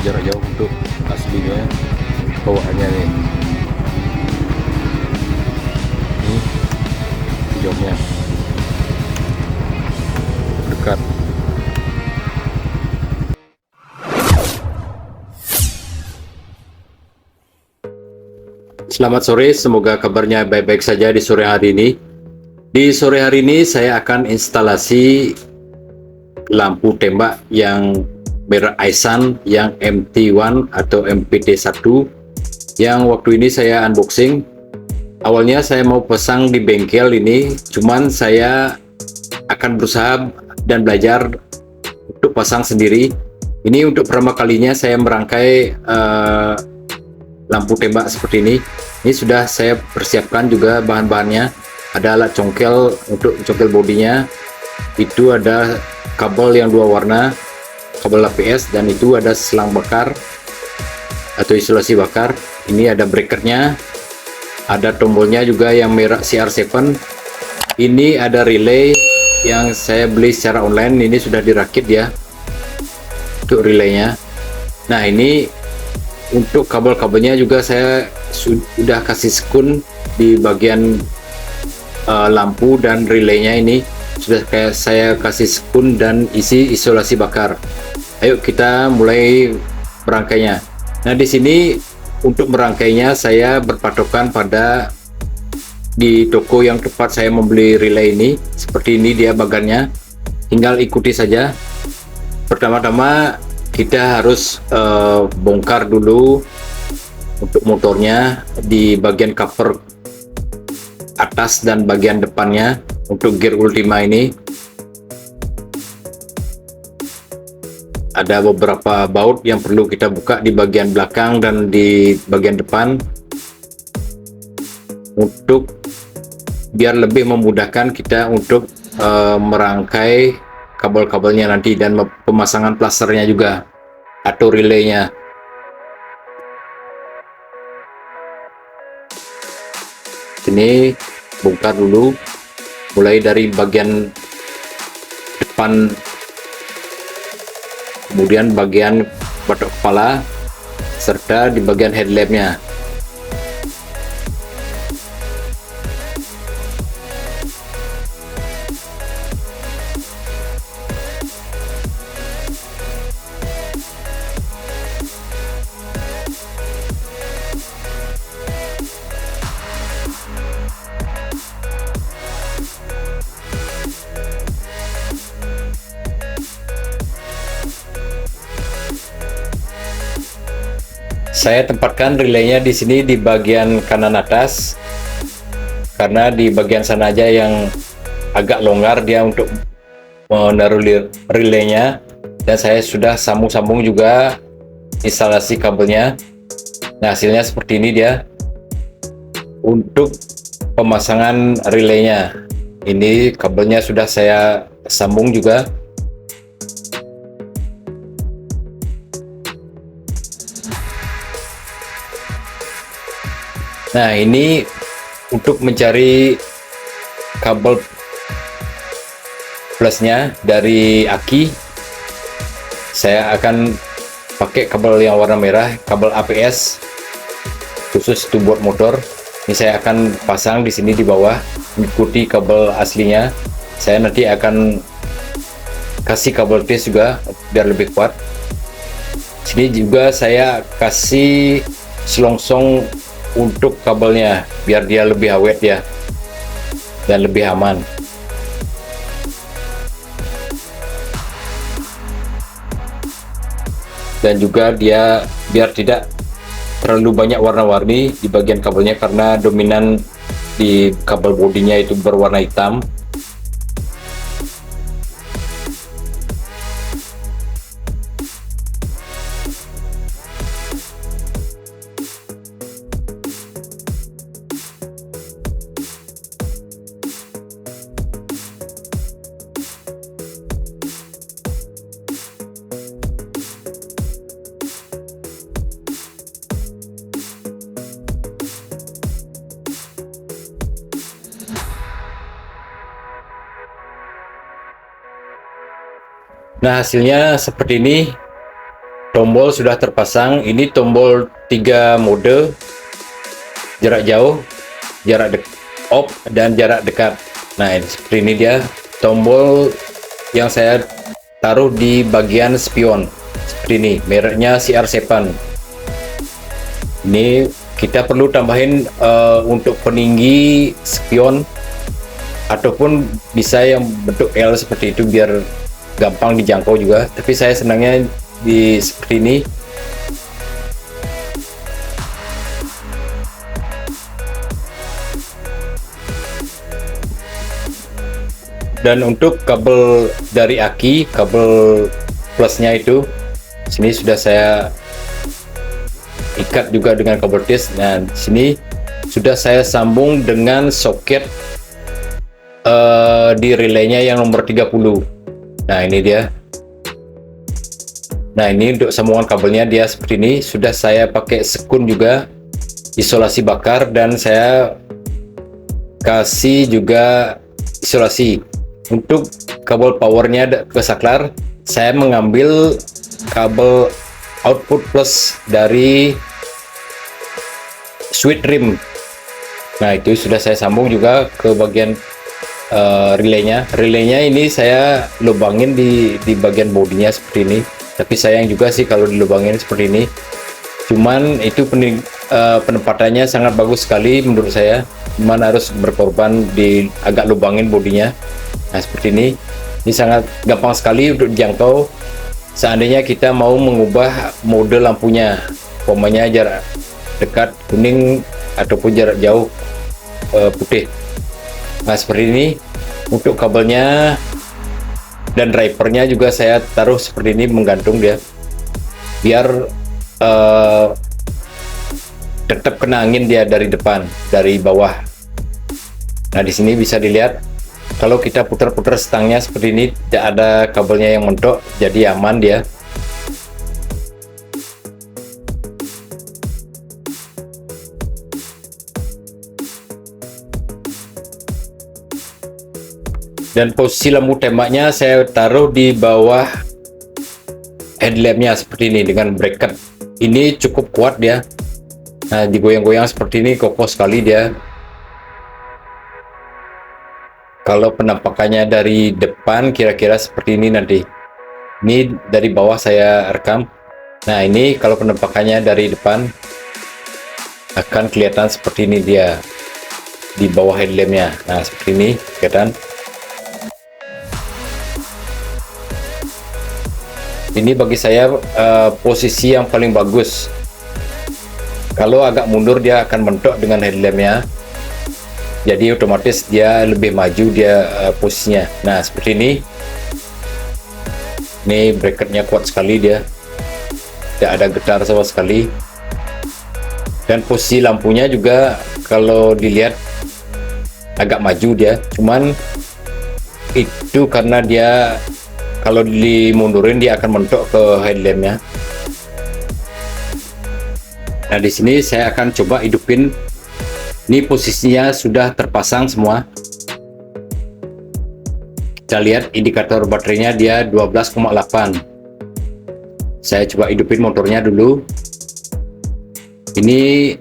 jarak jauh untuk aslinya bawaannya nih. Ini jauhnya dekat. Selamat sore, semoga kabarnya baik-baik saja di sore hari ini. Di sore hari ini saya akan instalasi lampu tembak yang merek Aisan yang MT1 atau MPT1 yang waktu ini saya unboxing. Awalnya saya mau pasang di bengkel ini, cuman saya akan berusaha dan belajar untuk pasang sendiri. Ini untuk pertama kalinya saya merangkai lampu tembak seperti ini. Ini sudah saya persiapkan juga bahan-bahannya. Ada alat congkel untuk congkel bodinya. Itu ada kabel yang dua warna, kabel APS, dan itu ada selang bakar atau isolasi bakar. Ini ada breakernya, ada tombolnya juga yang merek CR7. Ini ada relay yang saya beli secara online. Ini sudah dirakit ya untuk relaynya. Nah, ini untuk kabel-kabelnya juga saya sudah kasih skun di bagian lampu dan relaynya. Ini sudah saya kasih skun dan isi isolasi bakar. Ayo kita mulai merangkainya. Nah, di sini untuk merangkainya saya berpatokan pada di toko yang tepat saya membeli relay ini. Seperti ini dia bagannya, tinggal ikuti saja. Pertama-tama kita harus bongkar dulu untuk motornya di bagian cover atas dan bagian depannya untuk gear Ultima ini. Ada beberapa baut yang perlu kita buka di bagian belakang dan di bagian depan untuk biar lebih memudahkan kita untuk merangkai kabel-kabelnya nanti dan pemasangan plasternya juga atau relaynya. Ini bongkar dulu mulai dari bagian depan, kemudian bagian batok kepala serta di bagian headlampnya. Saya tempatkan relaynya di sini di bagian kanan atas, karena di bagian sana aja yang agak longgar dia untuk menaruh relaynya. Dan saya sudah sambung-sambung juga instalasi kabelnya. Nah, hasilnya seperti ini dia untuk pemasangan relaynya. Ini kabelnya sudah saya sambung juga. Nah, ini untuk mencari kabel plusnya dari aki, saya akan pakai kabel yang warna merah, kabel APS khusus itu buat motor. Ini saya akan pasang di sini di bawah mengikuti kabel aslinya. Saya nanti akan kasih kabel tes juga biar lebih kuat. Sini juga saya kasih selongsong untuk kabelnya biar dia lebih awet ya dan lebih aman. Dan juga dia biar tidak terlalu banyak warna-warni di bagian kabelnya, karena dominan di kabel bodinya itu berwarna hitam. Nah, hasilnya seperti ini. Tombol sudah terpasang. Ini tombol 3 mode, jarak jauh, jarak off, dan jarak dekat. Nah, seperti ini dia tombol yang saya taruh di bagian spion. Seperti ini, mereknya CR7. Ini kita perlu tambahin untuk peninggi spion, ataupun bisa yang bentuk L seperti itu biar gampang dijangkau juga. Tapi saya senangnya di seperti ini. Dan untuk kabel dari aki, kabel plusnya itu sini sudah saya ikat juga dengan kabel tis. Nah, sini sudah saya sambung dengan soket di relaynya yang nomor 30. Nah, ini dia. Nah, ini untuk sambungan kabelnya dia seperti ini. Sudah saya pakai sekun juga, isolasi bakar, dan saya kasih juga isolasi. Untuk kabel powernya ke saklar, saya mengambil kabel output plus dari switch rim. Nah, itu sudah saya sambung juga ke bagian relaynya. Relaynya ini saya lubangin di bagian bodinya seperti ini. Tapi sayang juga sih kalau dilubangin seperti ini. Cuman itu penempatannya sangat bagus sekali menurut saya. Cuman harus berkorban di agak lubangin bodinya. Nah, seperti ini. Ini sangat gampang sekali untuk dijangkau. Seandainya kita mau mengubah mode lampunya, umpamanya jarak dekat kuning ataupun jarak jauh putih. Nah, seperti ini. Untuk kabelnya dan drivernya juga saya taruh seperti ini, menggantung dia biar tetap kena angin dia dari depan, dari bawah. Nah, di sini bisa dilihat kalau kita putar-putar stangnya seperti ini, tidak ada kabelnya yang mentok, jadi aman dia. Dan posisi lampu tembaknya saya taruh di bawah headlampnya seperti ini dengan bracket. Ini cukup kuat dia. Nah, digoyang-goyang seperti ini kokoh sekali dia. Kalau penampakannya dari depan kira-kira seperti ini nanti. Ini dari bawah saya rekam. Nah, ini kalau penampakannya dari depan akan kelihatan seperti ini dia di bawah headlampnya. Nah, seperti ini kelihatan. Ini bagi saya posisi yang paling bagus. Kalau agak mundur dia akan mentok dengan headlampnya, jadi otomatis dia lebih maju dia posisinya. Nah, seperti ini. Ini bracketnya kuat sekali dia, tidak ada getar sama sekali. Dan posisi lampunya juga kalau dilihat agak maju dia, cuman itu karena dia kalau dimundurin dia akan mentok ke headlampnya. Nah, di sini saya akan coba hidupin. Ini posisinya sudah terpasang semua. Kita lihat indikator baterainya dia 12,8. Saya coba hidupin motornya dulu. Ini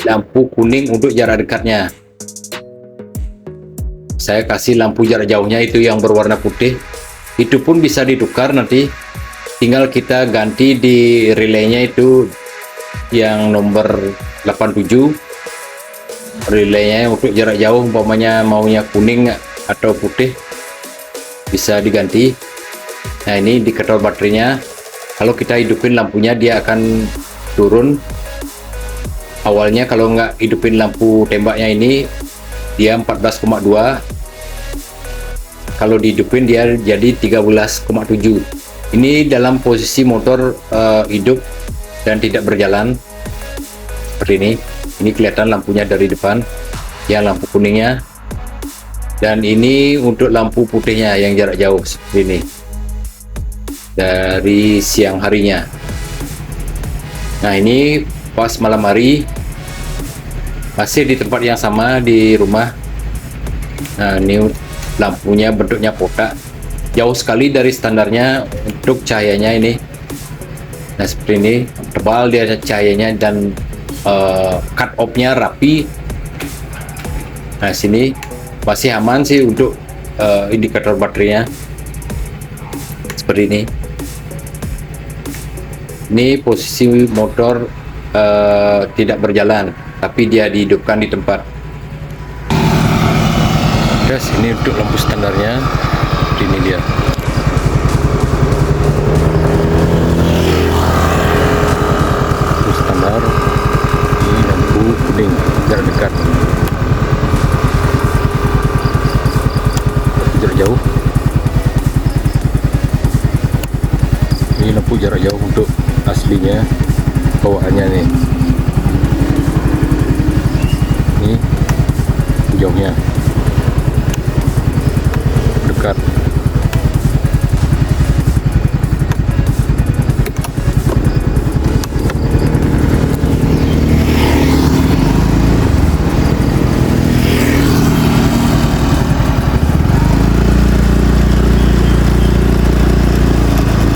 lampu kuning untuk jarak dekatnya. Saya kasih lampu jarak jauhnya itu yang berwarna putih. Itu pun bisa ditukar nanti. Tinggal kita ganti di relaynya itu yang nomor 87. Relaynya untuk jarak jauh, umpamanya maunya kuning atau putih, bisa diganti. Nah, ini indikator baterainya. Kalau kita hidupin lampunya dia akan turun. Awalnya kalau nggak hidupin lampu tembaknya ini dia 14,2. Kalau dihidupin dia jadi 13,7. Ini dalam posisi motor hidup dan tidak berjalan seperti ini. Ini kelihatan lampunya dari depan, yang lampu kuningnya, dan ini untuk lampu putihnya yang jarak jauh seperti ini dari siang harinya. Nah, ini pas malam hari masih di tempat yang sama di rumah. Nah, ini lampunya bentuknya kotak. jauh sekali dari standarnya untuk cahayanya ini. Nah seperti ini, tebal dia cahayanya dan cut off-nya rapi. Nah sini masih aman sih untuk indikator baterainya seperti ini. Ini posisi motor tidak berjalan, tapi dia dihidupkan di tempat. Guys, ini untuk lampu standarnya. Ini dia. Lampu standar. Ini lampu kuning jarak dekat. Jarak jauh. Ini lampu jarak jauh untuk aslinya, bawaannya nih. Ini jauhnya. Dekat.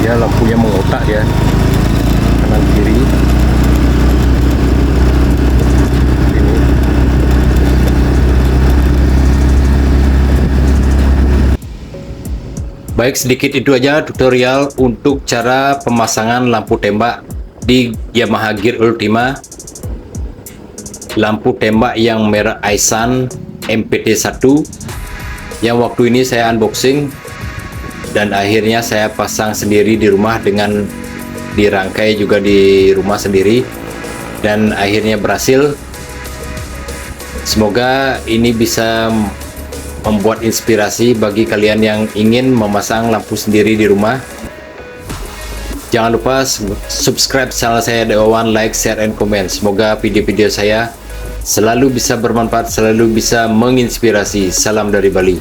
Dia lampunya mengotak ya, kanan kiri. Ini. Baik, sedikit itu aja tutorial untuk cara pemasangan lampu tembak di Yamaha Gear Ultima. Lampu tembak yang merek Aisin MPT1 yang waktu ini saya unboxing dan akhirnya saya pasang sendiri di rumah dengan dirangkai juga di rumah sendiri dan akhirnya berhasil. Semoga ini bisa membuat inspirasi bagi kalian yang ingin memasang lampu sendiri di rumah. Jangan lupa subscribe channel saya Dewawan, like, share, and comment. Semoga video-video saya selalu bisa bermanfaat, selalu bisa menginspirasi. Salam dari Bali.